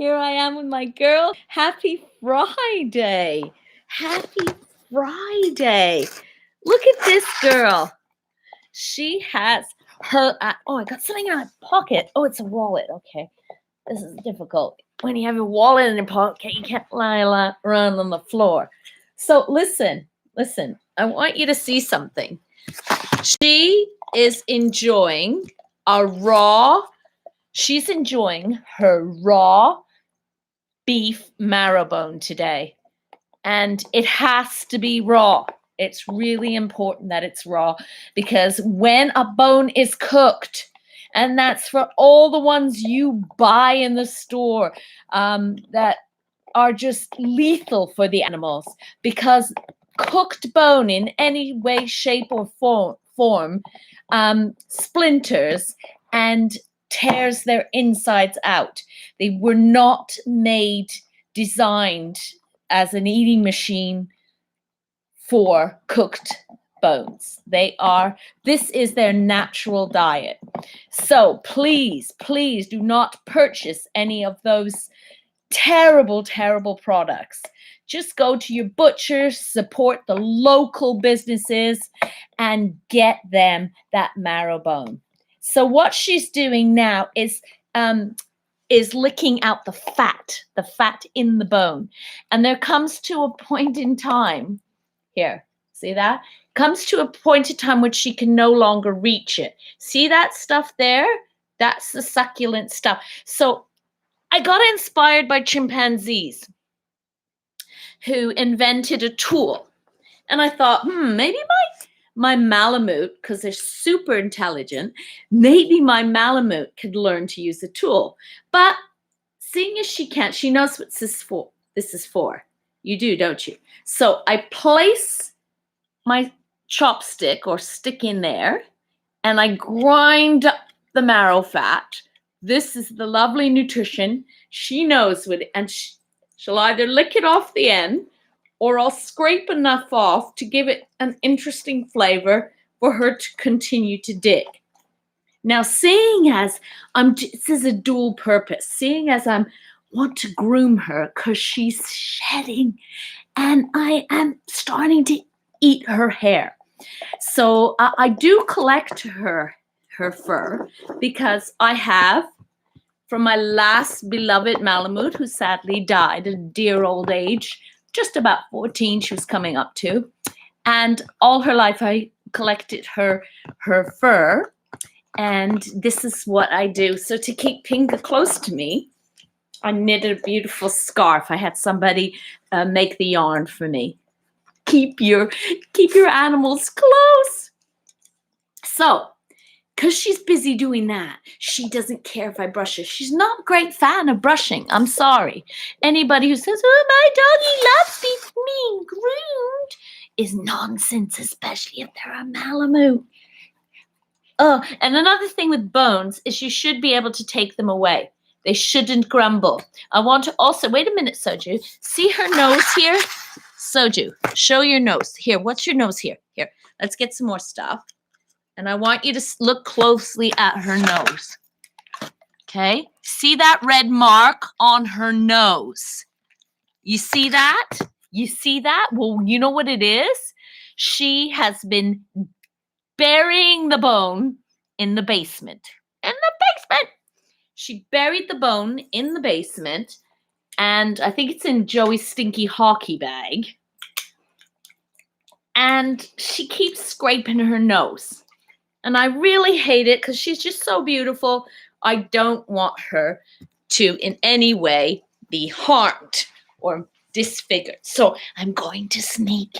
Here I am with my girl. Happy Friday. Happy Friday. Look at this girl. She has her, I got something in my pocket. Oh, it's a wallet. Okay. This is difficult. When you have a wallet in your pocket, you can't lie around on the floor. So listen. I want you to see something. She is enjoying she's enjoying her raw beef marrow bone today. And it has to be raw. It's really important that it's raw, because when a bone is cooked, and that's for all the ones you buy in the store that are just lethal for the animals, because cooked bone in any way, shape, or form splinters and tears their insides out. They were not designed as an eating machine for cooked bones. This is their natural diet. So please do not purchase any of those terrible products. Just go to your butcher, support the local businesses, and get them that marrow bone. So what she's doing now is licking out the fat in the bone. And there comes to a point in time, here, see that? Comes to a point in time when she can no longer reach it. See that stuff there? That's the succulent stuff. So I got inspired by chimpanzees who invented a tool. And I thought, maybe my Malamute, because they're super intelligent, maybe my Malamute could learn to use a tool. But seeing as she can't, she knows what this is for. You do, don't you? So I place my chopstick or stick in there, and I grind up the marrow fat. This is the lovely nutrition. She knows what, and she'll either lick it off the end, or I'll scrape enough off to give it an interesting flavor for her to continue to dig. Now, seeing as this is a dual purpose, seeing as I want to groom her because she's shedding, and I am starting to eat her hair. So I do collect her fur, because I have, from my last beloved Malamute, who sadly died at a dear old age, just about 14 she was coming up to. And all her life I collected her fur. And this is what I do. So to keep Pinga close to me, I knitted a beautiful scarf. I had somebody make the yarn for me. Keep your animals close. So, because she's busy doing that, she doesn't care if I brush her. She's not a great fan of brushing. I'm sorry. Anybody who says, oh, my doggy loves being groomed, is nonsense, especially if they're a Malamute. Oh, and another thing with bones is you should be able to take them away. They shouldn't grumble. I want to also, wait a minute, Sojou. See her nose here? Sojou, show your nose. Here, what's your nose here? Here, let's get some more stuff. And I want you to look closely at her nose. Okay? See that red mark on her nose? You see that? You see that? Well, you know what it is? She has been burying the bone in the basement. In the basement! She buried the bone in the basement, and I think it's in Joey's stinky hockey bag. And she keeps scraping her nose. And I really hate it because she's just so beautiful. I don't want her to in any way be harmed or disfigured. So I'm going to sneak.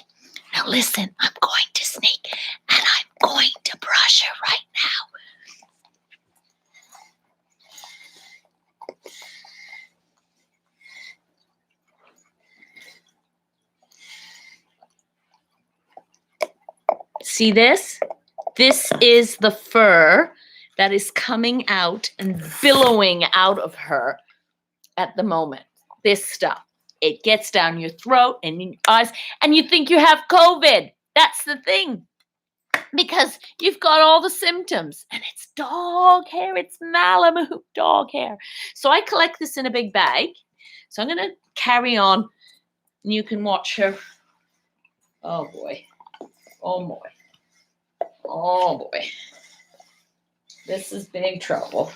Now listen, I'm going to sneak, and I'm going to brush her right now. See this? This is the fur that is coming out and billowing out of her at the moment. This stuff. It gets down your throat and in your eyes, and you think you have COVID. That's the thing. because you've got all the symptoms, and it's dog hair. It's Malamute dog hair. So I collect this in a big bag. So I'm going to carry on, and you can watch her. Oh boy. Oh boy. Oh boy. This is big trouble.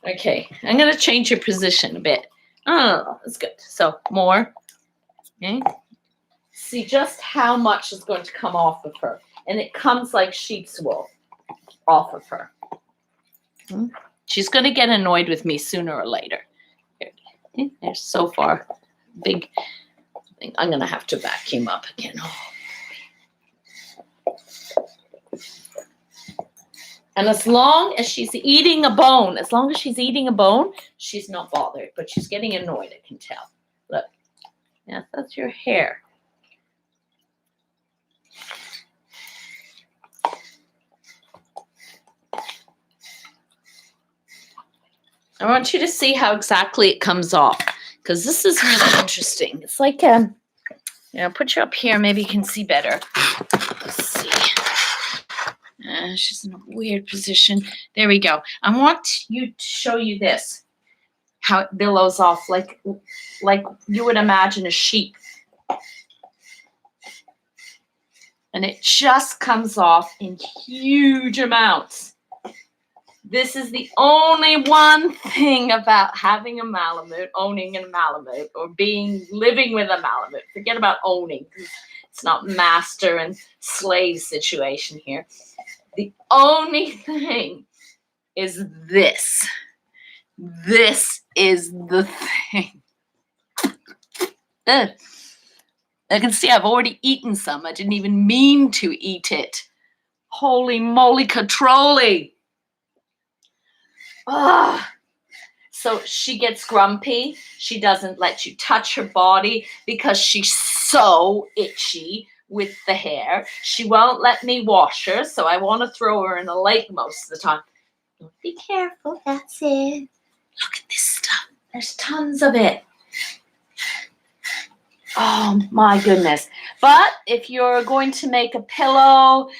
Okay, I'm going to change your position a bit. Oh, that's good. So more. Okay. See just how much is going to come off of her. And it comes like sheep's wool off of her. She's going to get annoyed with me sooner or later. There's so far big thing. I'm going to have to vacuum up again. Oh. And as long as she's eating a bone, she's not bothered. But she's getting annoyed, I can tell. Look. Yeah, that's your hair. I want you to see how exactly it comes off, because this is really interesting. It's like, put you up here. Maybe you can see better. Let's see. She's in a weird position. There we go. I want you to show you this, how it billows off like you would imagine a sheep. And it just comes off in huge amounts. This is the only one thing about having a Malamute, owning a Malamute, or living with a Malamute. Forget about owning, because it's not master and slave situation here. The only thing is this. This is the thing. I can see I've already eaten some. I didn't even mean to eat it. Holy moly catroli. So she gets grumpy. She doesn't let you touch her body because she's so itchy with the hair. She won't let me wash her, so I want to throw her in a lake most of the time. Be careful, that's it. Look at this stuff. There's tons of it. Oh my goodness. But if you're going to make a pillow,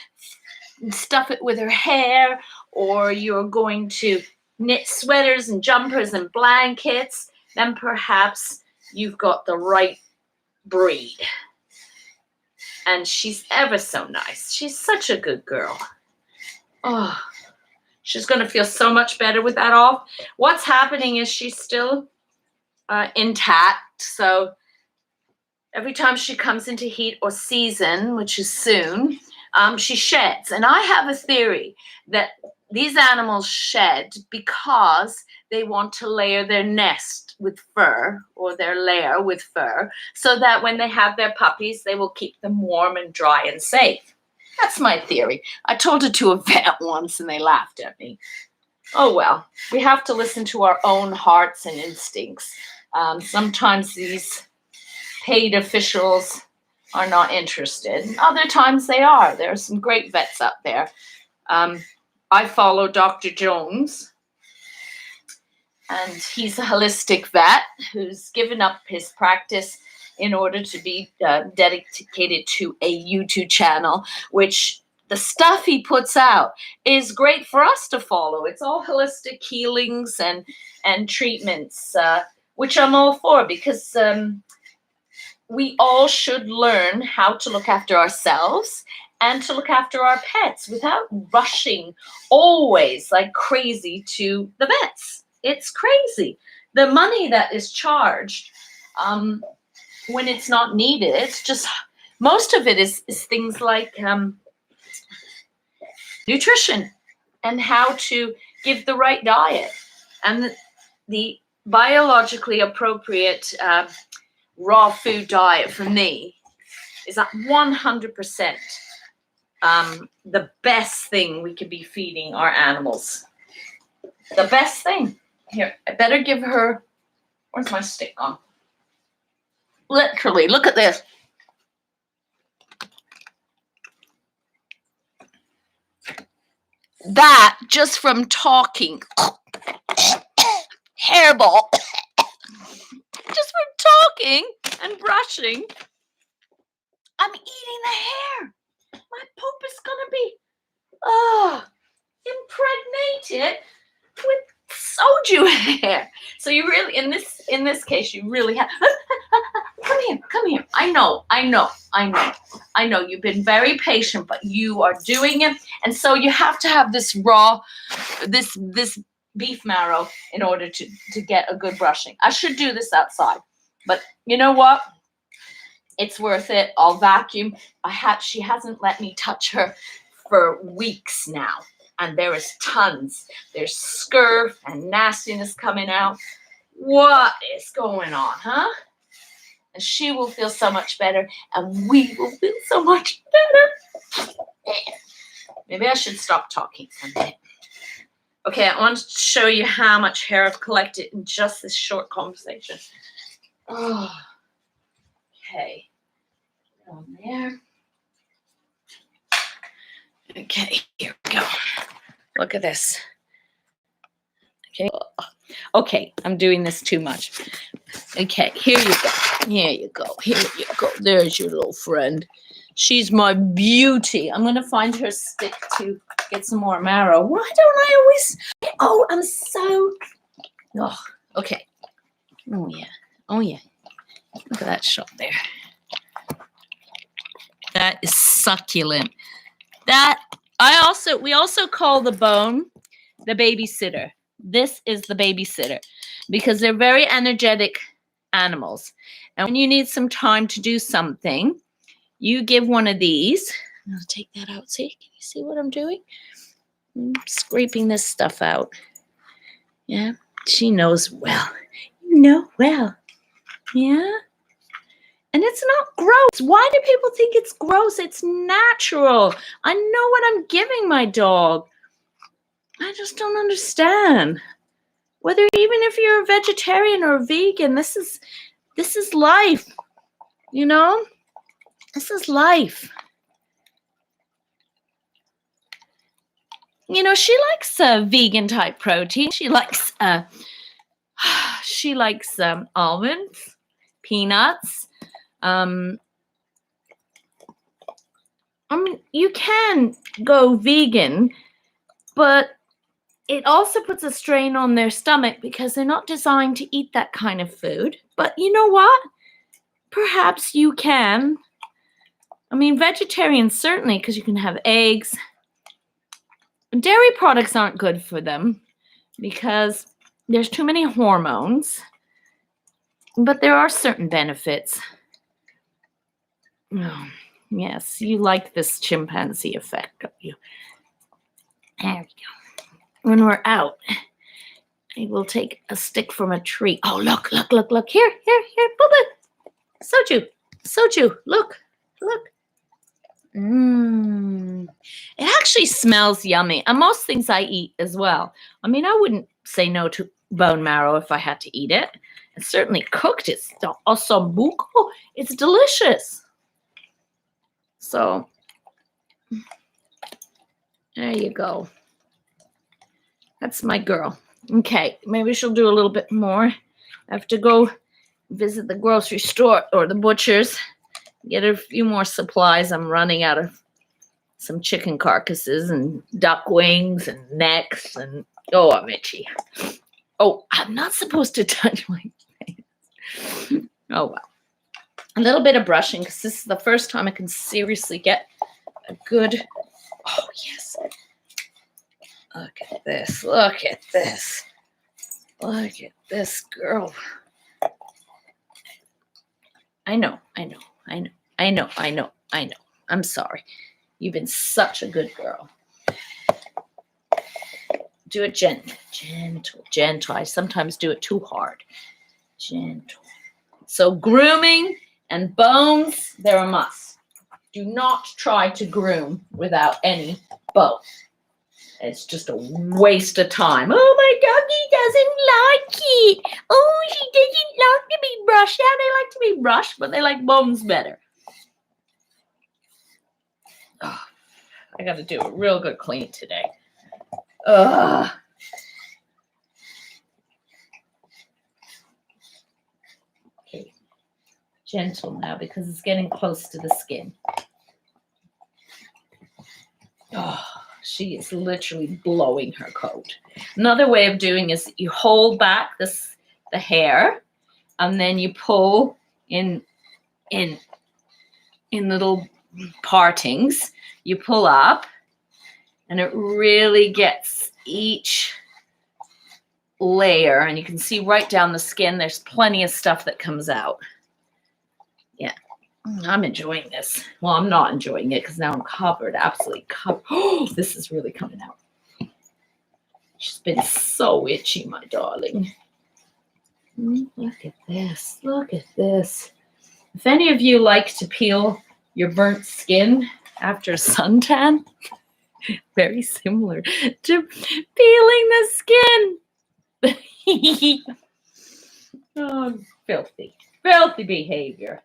stuff it with her hair, or you're going to knit sweaters and jumpers and blankets, then perhaps you've got the right breed. And she's ever so nice. She's such a good girl. Oh, she's going to feel so much better with that off. What's happening is she's still intact. So every time she comes into heat or season, which is soon, she sheds. And I have a theory that these animals shed because they want to layer their nest with fur, or their lair with fur, so that when they have their puppies, they will keep them warm and dry and safe. That's my theory. I told it to a vet once and they laughed at me. Oh well, we have to listen to our own hearts and instincts. Sometimes these paid officials are not interested. Other times they are. There are some great vets out there. I follow Dr. Jones, and he's a holistic vet who's given up his practice in order to be dedicated to a YouTube channel, which the stuff he puts out is great for us to follow. It's all holistic healings and treatments, which I'm all for, because we all should learn how to look after ourselves and to look after our pets without rushing always like crazy to the vets. It's crazy. The money that is charged when it's not needed, it's just, most of it is things like nutrition and how to give the right diet. And the biologically appropriate raw food diet for me is at 100% the best thing we could be feeding our animals. The best thing. Here, I better give her, where's my stick on? Literally, look at this. That, just from talking, hairball, just from talking and brushing, I'm eating the hair. my poop is gonna be impregnated with soju hair. So you really, in this case, you really have. Come here. I know. You've been very patient, but you are doing it, and so you have to have this raw, this beef marrow in order to get a good brushing. I should do this outside, but you know what? It's worth it. I'll vacuum. She hasn't let me touch her for weeks now. And there is tons. There's scurf and nastiness coming out. What is going on, huh? And she will feel so much better. And we will feel so much better. Maybe I should stop talking a minute. Okay, I want to show you how much hair I've collected in just this short conversation. Oh, okay. On there. Okay, here we go. Look at this. Okay, I'm doing this too much. Okay, here you go. There's your little friend. She's my beauty. I'm going to find her stick to get some more marrow. Why don't I always... Oh, I'm so... Oh, okay. Oh, yeah. Look at that shot there. That is succulent. We also call the bone the babysitter. This is the babysitter because they're very energetic animals. And when you need some time to do something, you give one of these. I'll take that out. See? Can you see what I'm doing? I'm scraping this stuff out. Yeah, she knows well. You know well. Yeah. And it's not gross. Why do people think it's gross? It's natural. I know what I'm giving my dog. I just don't understand. Even if you're a vegetarian or a vegan, this is life. You know? This is life. You know, she likes vegan type protein. She likes almonds, peanuts. You can go vegan, but it also puts a strain on their stomach because they're not designed to eat that kind of food. But you know what? Perhaps you can. Vegetarians certainly, because you can have eggs. Dairy products aren't good for them because there's too many hormones. But there are certain benefits. Oh, yes, you like this chimpanzee effect, don't you? There we go. When we're out, I will take a stick from a tree. Oh, look. Here. Bubba. Sojou, look. It actually smells yummy. And most things I eat as well. I wouldn't say no to bone marrow if I had to eat it. It's certainly cooked. It's ossobuco. It's delicious. So, there you go. That's my girl. Okay, maybe she'll do a little bit more. I have to go visit the grocery store or the butcher's, get a few more supplies. I'm running out of some chicken carcasses and duck wings and necks and I'm itchy. Oh, I'm not supposed to touch my face. Oh, well. A little bit of brushing because this is the first time I can seriously get a good... Oh, yes. Look at this. Look at this girl. I know. I'm sorry. You've been such a good girl. Do it gentle. I sometimes do it too hard. Gentle. So grooming and bones, they're a must. Do not try to groom without any bone. It's just a waste of time. Oh, my doggy doesn't like it. Oh, she doesn't like to be brushed. Yeah, they like to be brushed, but they like bones better. Oh, I got to do a real good clean today. Ugh. Okay. Gentle now because it's getting close to the skin. She is literally blowing her coat. Another way of doing is you hold back the hair, and then you pull in little partings. You pull up, and it really gets each layer, and you can see right down the skin. There's plenty of stuff that comes out. Yeah. I'm enjoying this. Well, I'm not enjoying it because now I'm covered, absolutely covered. Oh, this is really coming out. She's been so itchy, my darling. Look at this. Look at this. If any of you like to peel your burnt skin after a suntan, very similar to peeling the skin. Oh, filthy. Filthy behavior.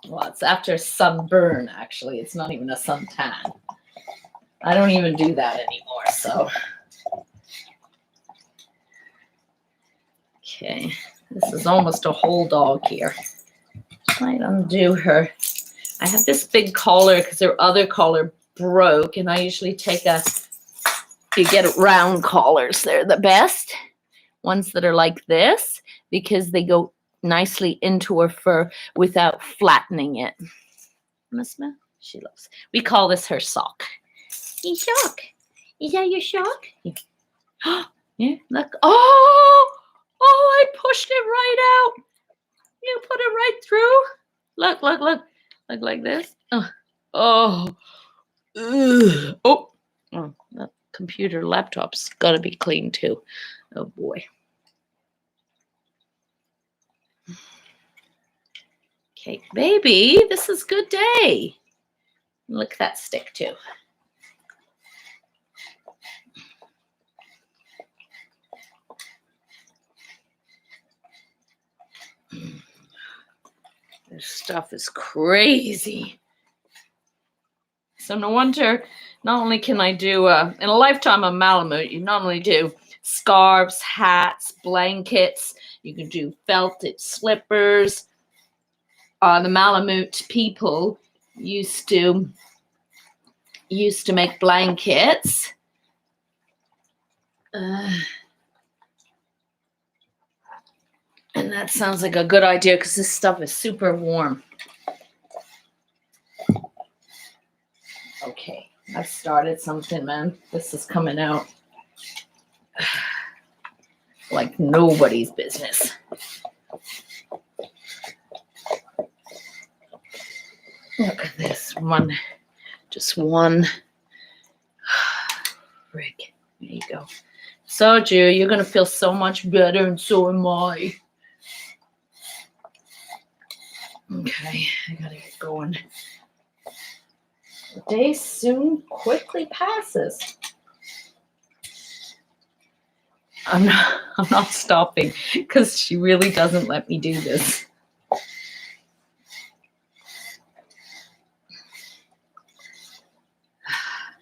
Well, it's after sunburn, actually. It's not even a suntan. I don't even do that anymore, so. Okay, this is almost a whole dog here. Might undo her. I have this big collar because her other collar broke, and I usually take you get round collars. They're the best. Ones that are like this, because they go nicely into her fur without flattening it. Smell? She loves. We call this her sock. You shock? Is that your shock? Yeah. Yeah. Look. Oh, I pushed it right out. You put it right through. Look, look, look. Look like this. Oh. Oh. That computer laptop's got to be clean too. Oh boy. Okay, baby, this is a good day. Lick that stick too. This stuff is crazy. So no wonder, not only can I do, in a lifetime of Malamute, you not only do scarves, hats, blankets, you can do felted slippers. The Malamute people used to make blankets. And that sounds like a good idea because this stuff is super warm. Okay, I've started something, man. This is coming out like nobody's business. Look at this one. Just one. Frick. There you go. Sojou, you're going to feel so much better, and so am I. Okay, I got to get going. The day soon quickly passes. I'm not stopping because she really doesn't let me do this.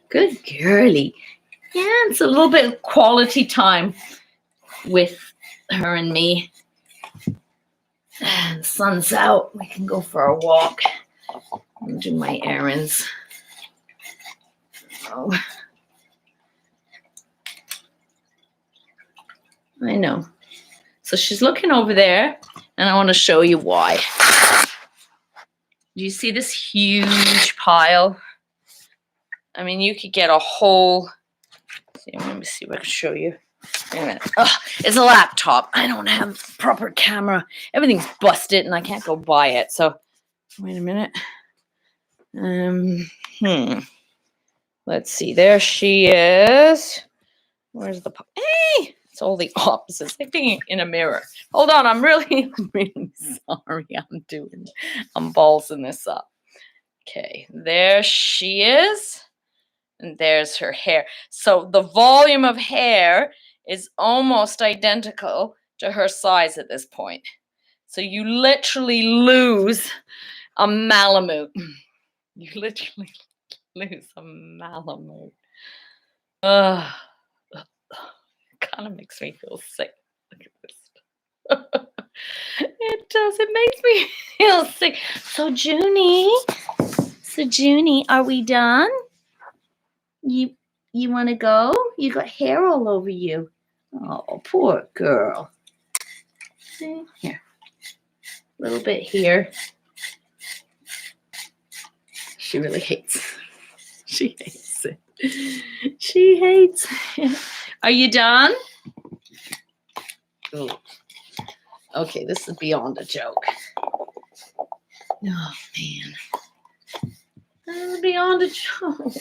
Good girly. Yeah, it's a little bit of quality time with her and me. And the sun's out. We can go for a walk and do my errands. Oh. I know. So she's looking over there, and I want to show you why. Do you see this huge pile? I mean, you could get a whole... Let me see if I can show you. Wait a minute. Oh, it's a laptop. I don't have a proper camera. Everything's busted, and I can't go buy it. So, wait a minute. Let's see. There she is. Where's the... Hey! It's all the opposites. Like being in a mirror. Hold on. I'm really, really sorry. I'm ballsing this up. Okay. There she is. And there's her hair. So the volume of hair is almost identical to her size at this point. So you literally lose a Malamute. You literally lose a Malamute. It kind of makes me feel sick. Look at this. It does. It makes me feel sick. So Junie, So, Junie, are we done? You want to go? You got hair all over you. Oh, poor girl. See? Here. A little bit here. She really hates. She hates it. She hates it. Are you done? Oh. Okay, this is beyond a joke. Oh, man. This is beyond a joke.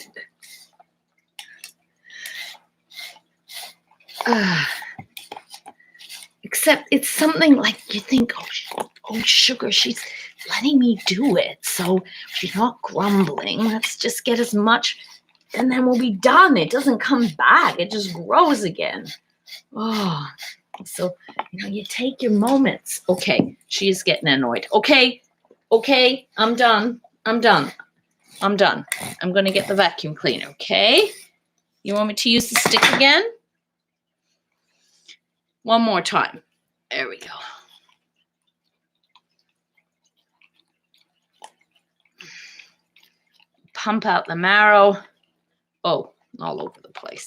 Except it's something like you think, oh, sugar, she's letting me do it. So she's not grumbling. Let's just get as much, and then we'll be done. It doesn't come back. It just grows again. Oh, so, you take your moments. Okay, she's getting annoyed. Okay, I'm done. I'm going to get the vacuum cleaner, okay? You want me to use the stick again? One more time. There we go. Pump out the marrow. Oh, all over the place.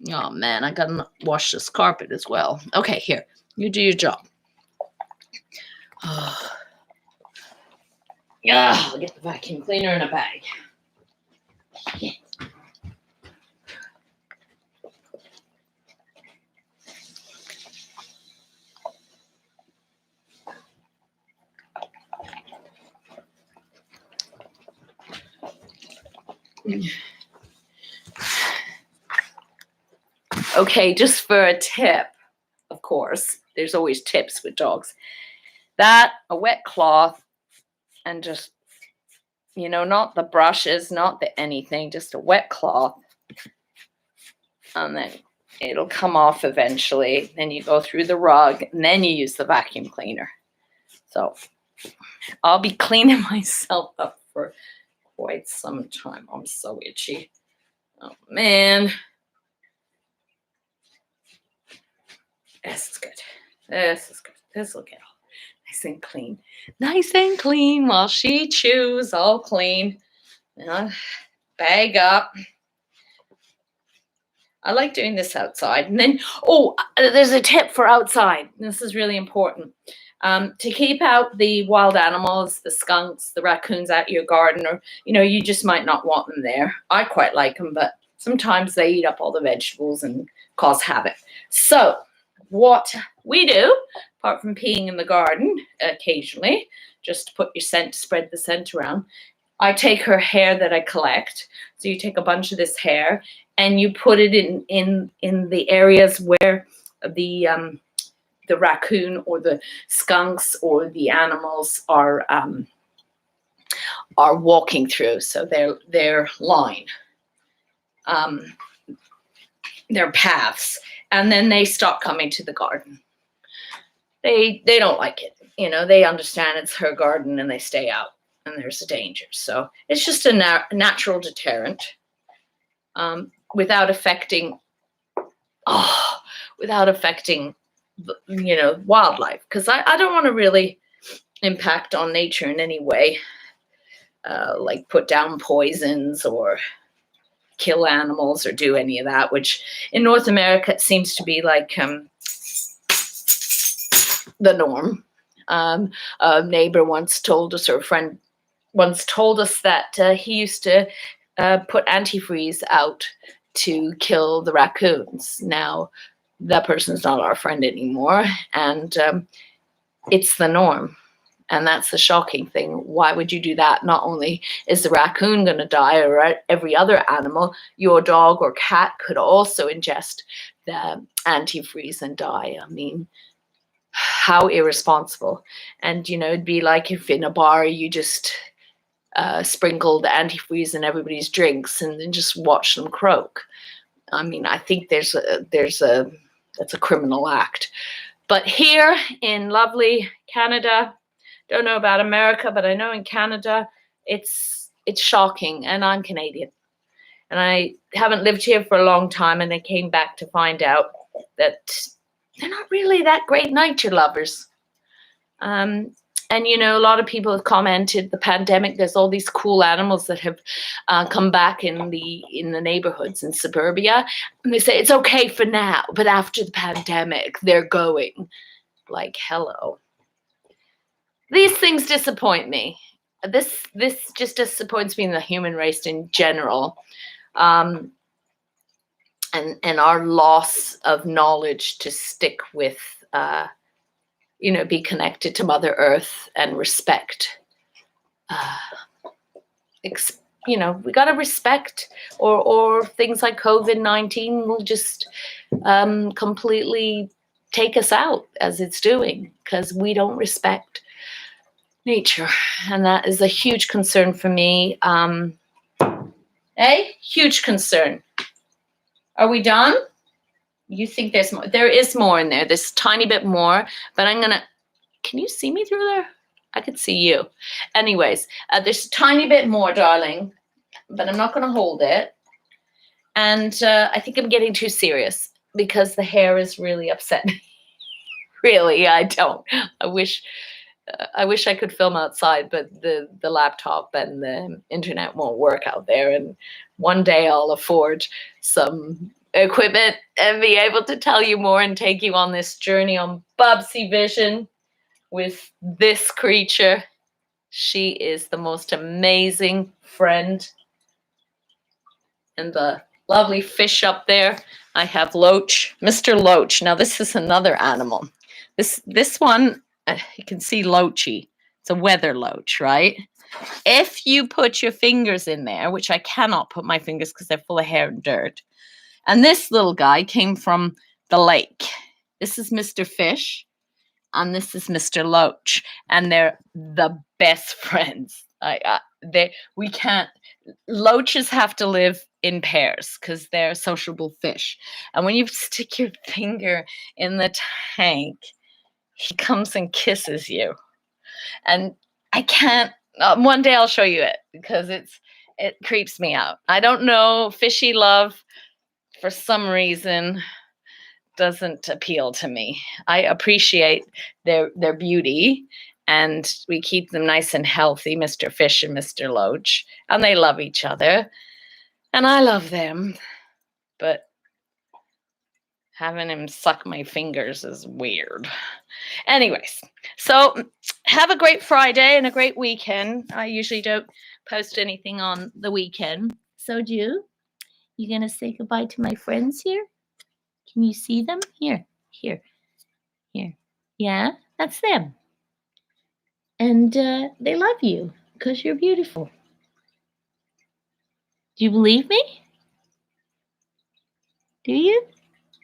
Oh, man, I got to wash this carpet as well. Okay, here. You do your job. Oh. Yeah, I'll get the vacuum cleaner in a bag. Yeah. Okay, just for a tip, of course, there's always tips with dogs. That, a wet cloth, and just, not the brushes, not the anything, just a wet cloth. And then it'll come off eventually. Then you go through the rug, and then you use the vacuum cleaner. So I'll be cleaning myself up for quite some time. I'm so itchy. Oh, man. This is good. This will get all nice and clean. Nice and clean while she chews, all clean. Bag up. I like doing this outside. And then, there's a tip for outside. This is really important. To keep out the wild animals, the skunks, the raccoons out your garden, or, you just might not want them there. I quite like them, but sometimes they eat up all the vegetables and cause havoc. So what we do, apart from peeing in the garden occasionally, just to put your scent, spread the scent around, I take her hair that I collect. So you take a bunch of this hair and you put it in the areas where the raccoon or the skunks or the animals are walking through. So their line, their paths, and then they stop coming to the garden. They don't like it. They understand it's her garden and they stay out. And there's a danger. So it's just a natural deterrent without affecting wildlife. Because I don't want to really impact on nature in any way, like put down poisons or kill animals or do any of that, which in North America it seems to be like the norm. A neighbor once told us, or a friend once told us, that he used to put antifreeze out to kill the raccoons. Now, that person's not our friend anymore, and it's the norm. And that's the shocking thing. Why would you do that? Not only is the raccoon going to die, or every other animal, your dog or cat could also ingest the antifreeze and die. I mean, how irresponsible. And, it'd be like if in a bar you just sprinkled antifreeze in everybody's drinks and then just watch them croak. I mean, I think that's a criminal act. But here in lovely Canada, don't know about America, but I know in Canada it's shocking, and I'm Canadian. And I haven't lived here for a long time, and I came back to find out that they're not really that great nature lovers. And, a lot of people have commented the pandemic, there's all these cool animals that have come back in the neighborhoods in suburbia. And they say it's okay for now, but after the pandemic, they're going. Like, hello. These things disappoint me. This just disappoints me in the human race in general. And our loss of knowledge to stick with be connected to Mother Earth and respect. We got to respect, or things like COVID-19 will just completely take us out as it's doing because we don't respect nature. And that is a huge concern for me. Huge concern. Are we done? You think there's more? There is more in there. There's a tiny bit more, but can you see me through there? I could see you. Anyways, there's a tiny bit more, darling, but I'm not going to hold it. And I think I'm getting too serious because the hair is really upsetting me. Really, I don't. I wish I could film outside, but the laptop and the internet won't work out there. And one day I'll afford some equipment and be able to tell you more and take you on this journey on Bubsy Vision with this creature. She is the most amazing friend. And the lovely fish up there, I have Loach, Mr. Loach. Now this is another animal. This one, you can see Loachy. It's a weather loach, right? If you put your fingers in there, which I cannot put my fingers because they're full of hair and dirt. And this little guy came from the lake. This is Mr. Fish, and this is Mr. Loach, and they're the best friends. Loaches have to live in pairs because they're sociable fish. And when you stick your finger in the tank, he comes and kisses you. And I can't. One day I'll show you it because it creeps me out. I don't know. Fishy love, for some reason, doesn't appeal to me. I appreciate their beauty, and we keep them nice and healthy, Mr. Fish and Mr. Loach, and they love each other, and I love them, but having him suck my fingers is weird. Anyways, so have a great Friday and a great weekend. I usually don't post anything on the weekend. Sojou, you gonna say goodbye to my friends here? Can you see them? Here. Yeah, that's them. And they love you because you're beautiful. Do you believe me? Do you?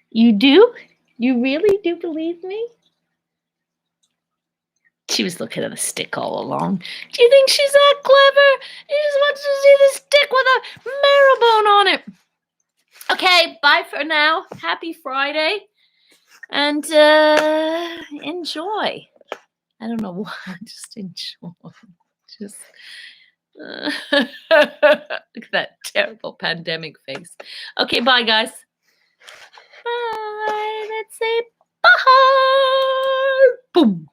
You do? You really do believe me? She was looking at a stick all along. Do you think she's that clever? She just wants to see the stick with a marrowbone on it. Okay, bye for now. Happy Friday. And enjoy. I don't know why. Just enjoy. Just look at that terrible pandemic face. Okay, bye, guys. Bye. Let's say bye. Boom.